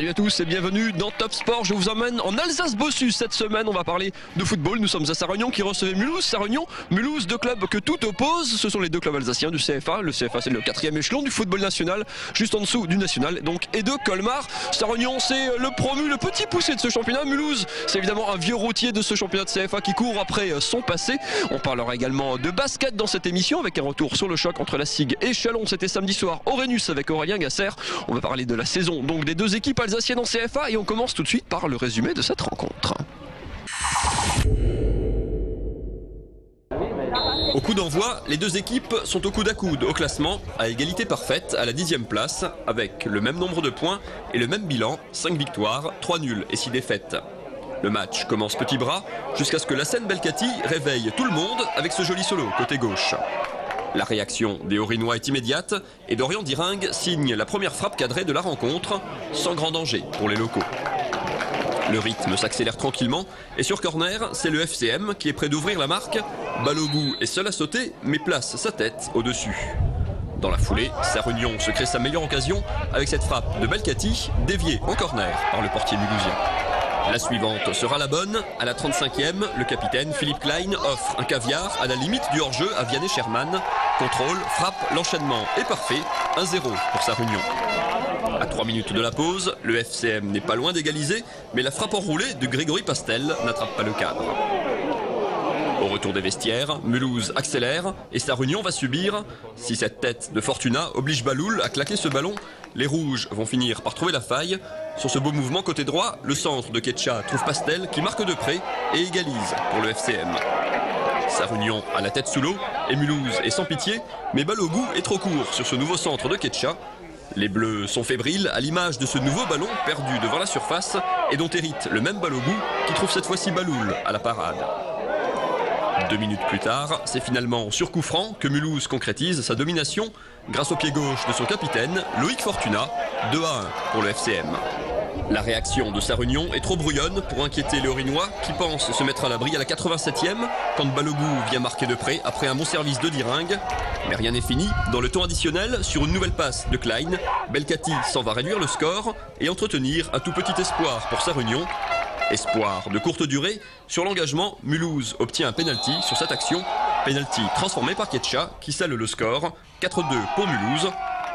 Salut à tous et bienvenue dans Top Sport. Je vous emmène en Alsace-Bossus. Cette semaine, on va parler de football. Nous sommes à Sarre-Union qui recevait Mulhouse. Sarre-Union, Mulhouse, deux clubs que tout oppose. Ce sont les deux clubs alsaciens du CFA. Le CFA, c'est le 4e échelon du football national, juste en dessous du national, donc, et de Colmar. Sarre-Union, c'est le promu, le petit poussé de ce championnat. Mulhouse, c'est évidemment un vieux routier de ce championnat de CFA qui court après son passé. On parlera également de basket dans cette émission avec un retour sur le choc entre la SIG et Chalon. C'était samedi soir au Rhenus avec Aurélien Gasser. On va parler de la saison donc des deux équipes alsaciennes en CFA et on commence tout de suite par le résumé de cette rencontre. Au coup d'envoi, les deux équipes sont au coude à coude au classement, à égalité parfaite à la 10e place, avec le même nombre de points et le même bilan, 5 victoires, 3 nuls et 6 défaites. Le match commence petit bras, jusqu'à ce que Lassène Belkati réveille tout le monde avec ce joli solo côté gauche. La réaction des Haut-Rhinois est immédiate et Dorian Diring signe la première frappe cadrée de la rencontre, sans grand danger pour les locaux. Le rythme s'accélère tranquillement et sur corner, c'est le FCM qui est prêt d'ouvrir la marque. Balogun est seul à sauter mais place sa tête au-dessus. Dans la foulée, Sarre-Union se crée sa meilleure occasion avec cette frappe de Belkati déviée en corner par le portier mulhousien. La suivante sera la bonne. À la 35e, le capitaine Philippe Klein offre un caviar à la limite du hors-jeu à Vianney Sherman. Contrôle, frappe, l'enchaînement est parfait. 1-0 pour Sarre-Union. À 3 minutes de la pause, le FCM n'est pas loin d'égaliser, mais la frappe enroulée de Grégory Pastel n'attrape pas le cadre. Au retour des vestiaires, Mulhouse accélère et Sarre-Union va subir. Si cette tête de Fortuna oblige Baloul à claquer ce ballon, les Rouges vont finir par trouver la faille. Sur ce beau mouvement côté droit, le centre de Ketcha trouve Pastel qui marque de près et égalise pour le FCM. Sarre-Union a la tête sous l'eau et Mulhouse est sans pitié, mais Balogun est trop court sur ce nouveau centre de Ketcha. Les Bleus sont fébriles à l'image de ce nouveau ballon perdu devant la surface et dont hérite le même Balogun qui trouve cette fois-ci Baloul à la parade. 2 minutes plus tard, c'est finalement sur coup franc que Mulhouse concrétise sa domination grâce au pied gauche de son capitaine, Loïc Fortuna, 2-1 pour le FCM. La réaction de Sarre-Union est trop brouillonne pour inquiéter les Haut-Rhinois qui pensent se mettre à l'abri à la 87e quand Balogun vient marquer de près après un bon service de Diring. Mais rien n'est fini. Dans le temps additionnel, sur une nouvelle passe de Klein, Belkati s'en va réduire le score et entretenir un tout petit espoir pour Sarre-Union. Espoir de courte durée, sur l'engagement, Mulhouse obtient un pénalty sur cette action. Pénalty transformé par Ketcha qui scelle le score, 4-2 pour Mulhouse.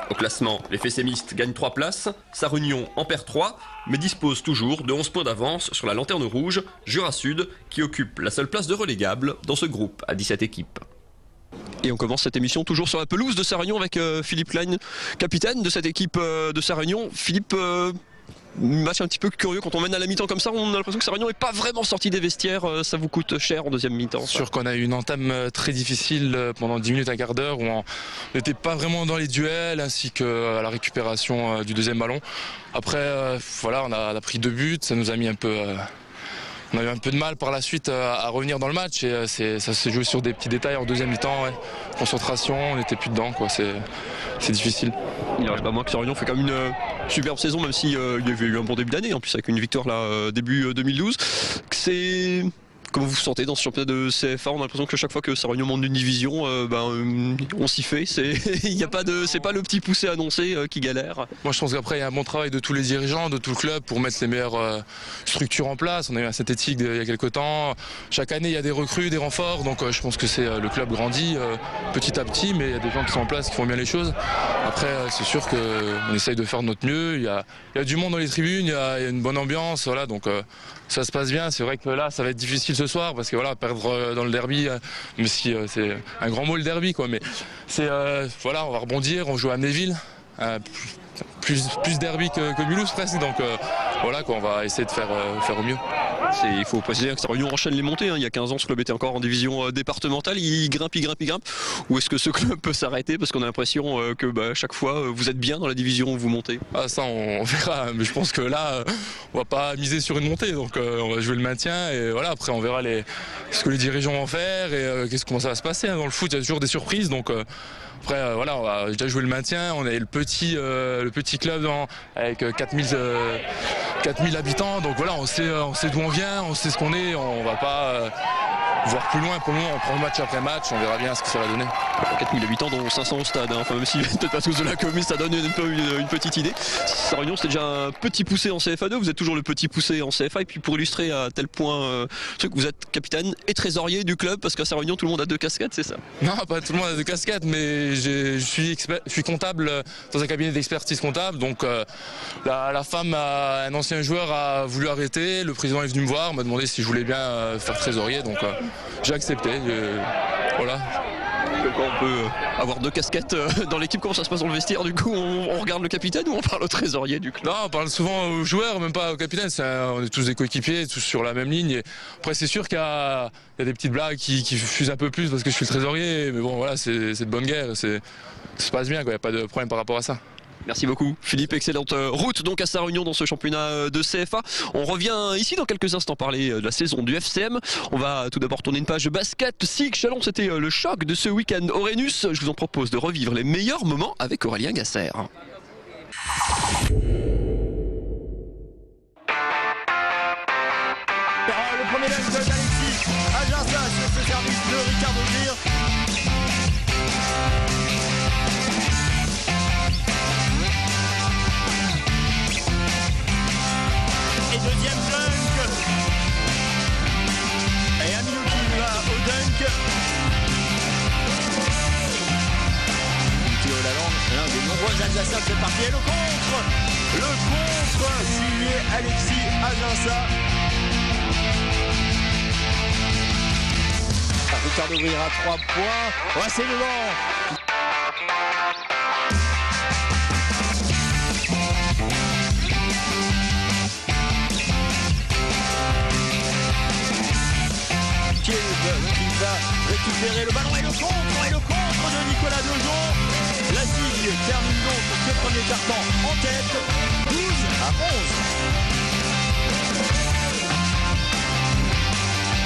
Au classement, les fessémistes gagnent 3 places, Sarre-Union en perd 3, mais dispose toujours de 11 points d'avance sur la lanterne rouge, Jura Sud, qui occupe la seule place de relégable dans ce groupe à 17 équipes. Et on commence cette émission toujours sur la pelouse de Sarre-Union avec Philippe Klein, capitaine de cette équipe de Sarre-Union. Philippe, match un petit peu curieux quand on mène à la mi-temps comme ça, on a l'impression que Sarre-Union n'est pas vraiment sorti des vestiaires, ça vous coûte cher en deuxième mi-temps. C'est sûr qu'on a eu une entame très difficile pendant 10 minutes, un quart d'heure où on n'était pas vraiment dans les duels ainsi qu'à la récupération du deuxième ballon. Après voilà, on a pris 2 buts, ça nous a mis un peu... On a eu un peu de mal par la suite à revenir dans le match et ça s'est joué sur des petits détails en deuxième mi-temps. Ouais. Concentration, on n'était plus dedans, quoi. C'est difficile. Il n'arrive pas moins que Sarre-Union fait quand même une superbe saison, même s'il y avait eu un bon début d'année, en plus avec une victoire là début 2012. Comment vous vous sentez dans ce championnat de CFA? On a l'impression que chaque fois que Sarre-Union monte d'une division, on s'y fait. C'est pas le petit poussé annoncé qui galère. Moi je pense qu'après il y a un bon travail de tous les dirigeants, de tout le club pour mettre les meilleures structures en place. On a eu un synthétique il y a quelques temps. Chaque année il y a des recrues, des renforts. Donc je pense que le club grandit petit à petit, mais il y a des gens qui sont en place qui font bien les choses. Après c'est sûr qu'on essaye de faire de notre mieux. Il y a du monde dans les tribunes, il y a une bonne ambiance. Voilà, donc ça se passe bien. C'est vrai que là ça va être difficile ce soir parce que voilà, perdre dans le derby, même si c'est un grand mot le derby, quoi, mais c'est voilà, on va rebondir, on joue à Amnéville, plus derby que Mulhouse presque, donc voilà quoi, on va essayer de faire au mieux. Il faut préciser que Sarre-Union enchaîne les montées, hein. Il y a 15 ans ce club était encore en division départementale, il grimpe. Ou est-ce que ce club peut s'arrêter parce qu'on a l'impression que chaque fois vous êtes bien dans la division où vous montez? Ça on verra, mais je pense que là on va pas miser sur une montée, donc on va jouer le maintien et voilà, après on verra ce que les dirigeants vont faire et comment ça va se passer, hein. Dans le foot il y a toujours des surprises, donc après voilà, on va déjà jouer le maintien, on est le petit club avec 4000 habitants, donc voilà, on sait d'où on vient, on sait ce qu'on est, on va pas voir plus loin. Pour le moment, on prend match après match, on verra bien ce que ça va donner. 4000 habitants dont 500 au stade, hein. Enfin, même si peut-être pas tous de la commune, ça donne une petite idée. Sarre-Union, c'est déjà un petit poussé en CFA2, vous êtes toujours le petit poussé en CFA, et puis pour illustrer à tel point vous êtes capitaine et trésorier du club, parce qu'à Sarre-Union tout le monde a 2 casquettes, c'est ça? Non, pas tout le monde a 2 casquettes, mais je suis comptable dans un cabinet d'expertise comptable, donc la femme, un ancien joueur a voulu arrêter, le président est venu me voir, m'a demandé si je voulais bien faire trésorier, donc j'ai accepté, voilà. Quand on peut avoir 2 casquettes dans l'équipe, comment ça se passe dans le vestiaire? Du coup, on regarde le capitaine ou on parle au trésorier du club? Non, on parle souvent aux joueurs, même pas au capitaine. On est tous des coéquipiers, tous sur la même ligne. Et après, c'est sûr qu'il y a des petites blagues qui fusent un peu plus parce que je suis le trésorier. Mais bon, voilà, c'est de bonne guerre. Ça se passe bien, il n'y a pas de problème par rapport à ça. Merci beaucoup Philippe, excellente route donc à Sarre-Union dans ce championnat de CFA. On revient ici dans quelques instants parler de la saison du FCM. On va tout d'abord tourner une page de basket. SIG Chalon, c'était le choc de ce week-end Orénus. Je vous en propose de revivre les meilleurs moments avec Aurélien Gasser. Le premier dunk d'Alexis Aginsa sur ce service de Ricardo Gir. Et deuxième dunk. Et Aminou qui va au dunk. Théo Lalande, l'un des nombreux Alsaciens de cette partie. Et le contre signé Alexis Aginsa. Ricardo Gir à 3 points. Ouais, c'est devant. Qui va récupérer le ballon et le contre de Nicolas Dejon. La SIG termine donc ce premier quart-temps en tête, 12-11.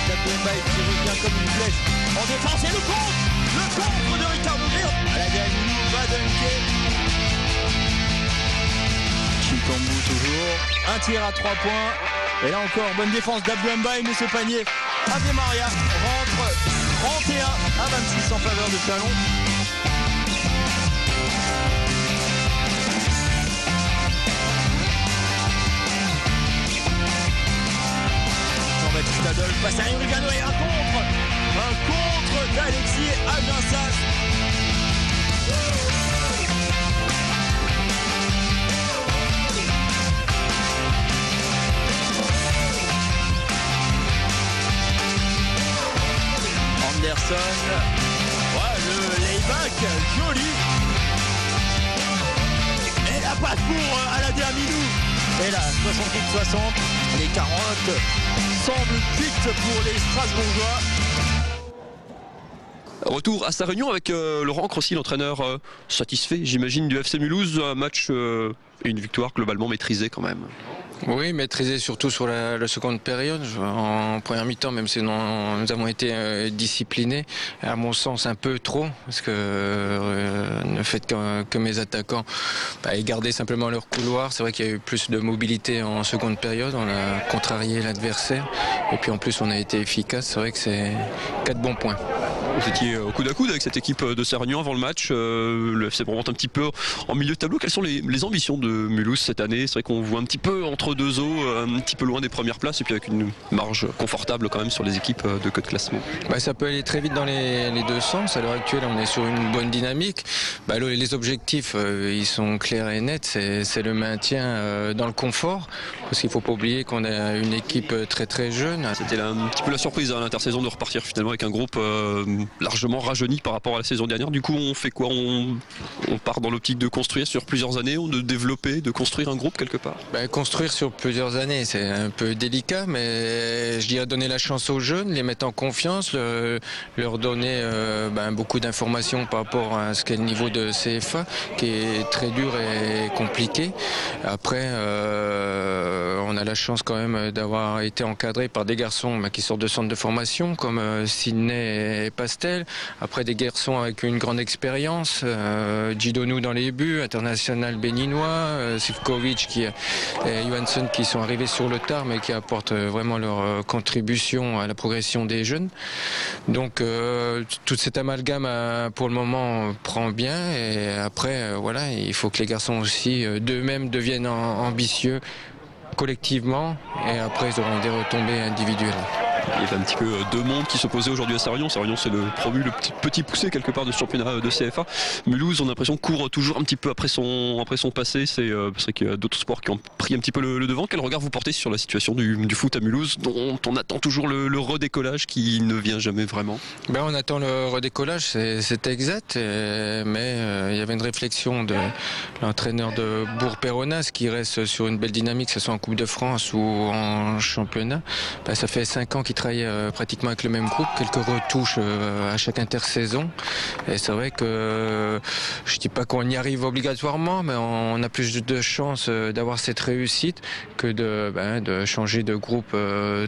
Kabembaye qui revient comme une flèche en défense et le contre de Ricardo Gir. À la dernière va dunker. Chikambu toujours. Un tir à 3 points. Et là encore, bonne défense d'Abdouambaye, mais ce panier Ave Maria rentre 31 à 26 en faveur de Chalon. Jean-Baptiste Adolphe passe à Urigano et un contre d'Alexis Aginsa. Anderson, ouais, le layback, joli. Et la passe pour Alader Minou. Et là, 68-60, les 40 semblent cuites pour les Strasbourgeois. Retour à Sarre-Union avec Laurent Crossi, l'entraîneur satisfait, j'imagine, du FC Mulhouse. Un match et une victoire globalement maîtrisée quand même. Oui, maîtrisé surtout sur la seconde période. En première mi-temps, même si nous avons été disciplinés, à mon sens un peu trop, parce que le fait que mes attaquants aient gardé simplement leur couloir, c'est vrai qu'il y a eu plus de mobilité en seconde période, on a contrarié l'adversaire, et puis en plus on a été efficace, c'est vrai que c'est 4 bons points. Vous étiez au coude à coude avec cette équipe de Sarre-Union avant le match. Le FC remonte un petit peu en milieu de tableau. Quelles sont les ambitions de Mulhouse cette année? C'est vrai qu'on voit un petit peu entre deux eaux, un petit peu loin des premières places et puis avec une marge confortable quand même sur les équipes de queue de classement. Ça peut aller très vite dans les deux sens. À l'heure actuelle, on est sur une bonne dynamique. Les objectifs, ils sont clairs et nets. C'est le maintien dans le confort. Parce qu'il ne faut pas oublier qu'on a une équipe très très jeune. C'était un petit peu la surprise à l'intersaison de repartir finalement avec un groupe largement rajeuni par rapport à la saison dernière. Du coup, on fait quoi? On part dans l'optique de construire sur plusieurs années, de développer, de construire un groupe quelque part? Construire sur plusieurs années, c'est un peu délicat, mais je dirais donner la chance aux jeunes, les mettre en confiance, leur donner beaucoup d'informations par rapport à ce qu'est le niveau de CFA, qui est très dur et compliqué. Après, on a la chance quand même d'avoir été encadré par des garçons qui sortent de centres de formation, comme Sydney et Pasteur, Castel. Après des garçons avec une grande expérience, Gidonou dans les buts, international béninois, Sivkovic et Johansson qui sont arrivés sur le tard mais qui apportent vraiment leur contribution à la progression des jeunes. Donc toute cette amalgame pour le moment prend bien et après voilà, il faut que les garçons aussi d'eux-mêmes deviennent ambitieux collectivement et après ils auront des retombées individuelles. Il y avait un petit peu deux mondes qui s'opposaient aujourd'hui à Sarre-Union. Sarre-Union, c'est le promu, le petit poussé quelque part de ce championnat de CFA. Mulhouse, on a l'impression, court toujours un petit peu après son passé. C'est vrai qu'il y a d'autres sports qui ont pris un petit peu le devant. Quel regard vous portez sur la situation du foot à Mulhouse, dont on attend toujours le redécollage qui ne vient jamais vraiment? On attend le redécollage, c'est exact, mais il y avait une réflexion de l'entraîneur de Bourg-Péronas qui reste sur une belle dynamique, que ce soit en Coupe de France ou en championnat. Ça fait 5 ans qu'il travaille pratiquement avec le même groupe, quelques retouches à chaque intersaison. Et c'est vrai que je ne dis pas qu'on y arrive obligatoirement, mais on a plus de chances d'avoir cette réussite que de changer de groupe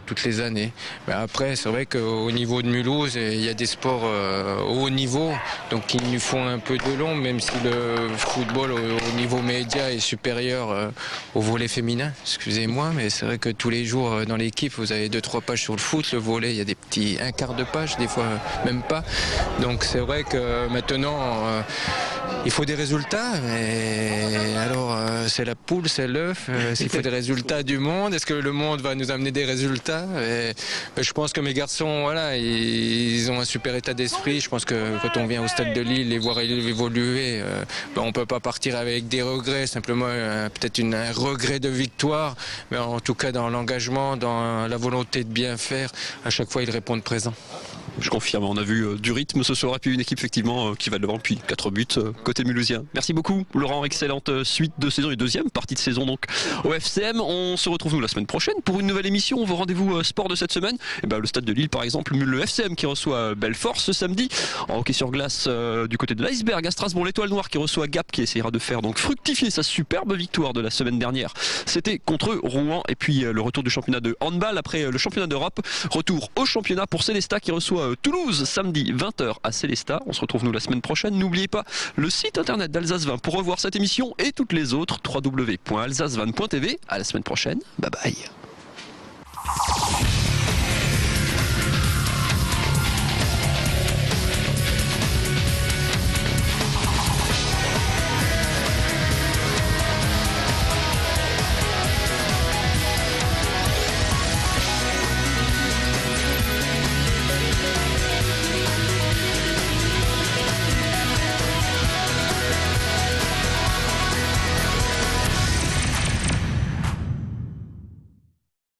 toutes les années. Mais après, c'est vrai qu'au niveau de Mulhouse, il y a des sports au haut niveau, donc ils nous font un peu de long, même si le football au niveau média est supérieur au volley féminin. Excusez-moi, mais c'est vrai que tous les jours dans l'équipe, vous avez 2-3 pages sur le foot. Le volley, il y a des petits un quart de page, des fois même pas. Donc c'est vrai que maintenant, il faut des résultats. Et alors, c'est la poule, c'est l'œuf. S'il faut des résultats du monde, est-ce que le monde va nous amener des résultats? Et je pense que mes garçons, voilà, ils ont un super état d'esprit. Je pense que quand on vient au stade de Lille, les voir évoluer, on peut pas partir avec des regrets, simplement peut-être un regret de victoire, mais en tout cas dans l'engagement, dans la volonté de bien faire, à chaque fois ils répondent présent. Je confirme, on a vu du rythme ce soir et puis une équipe effectivement qui va de l'avant, puis 4 buts côté mulhousien. Merci beaucoup Laurent, excellente suite de saison et deuxième partie de saison donc au FCM. On se retrouve nous la semaine prochaine pour une nouvelle émission. Vos rendez-vous sport de cette semaine, le stade de Lille par exemple, le FCM qui reçoit Belfort ce samedi. En hockey sur glace du côté de l'Iceberg à Strasbourg, l'Étoile Noire qui reçoit Gap, qui essaiera de faire donc fructifier sa superbe victoire de la semaine dernière. C'était contre Rouen. Et puis le retour du championnat de handball après le championnat d'Europe. Retour au championnat pour Célestat qui reçoit Toulouse samedi 20h à Célestat. On se retrouve nous la semaine prochaine. N'oubliez pas le site internet d'Alsace 20 pour revoir cette émission et toutes les autres, www.alsace20.tv. À la semaine prochaine. Bye bye.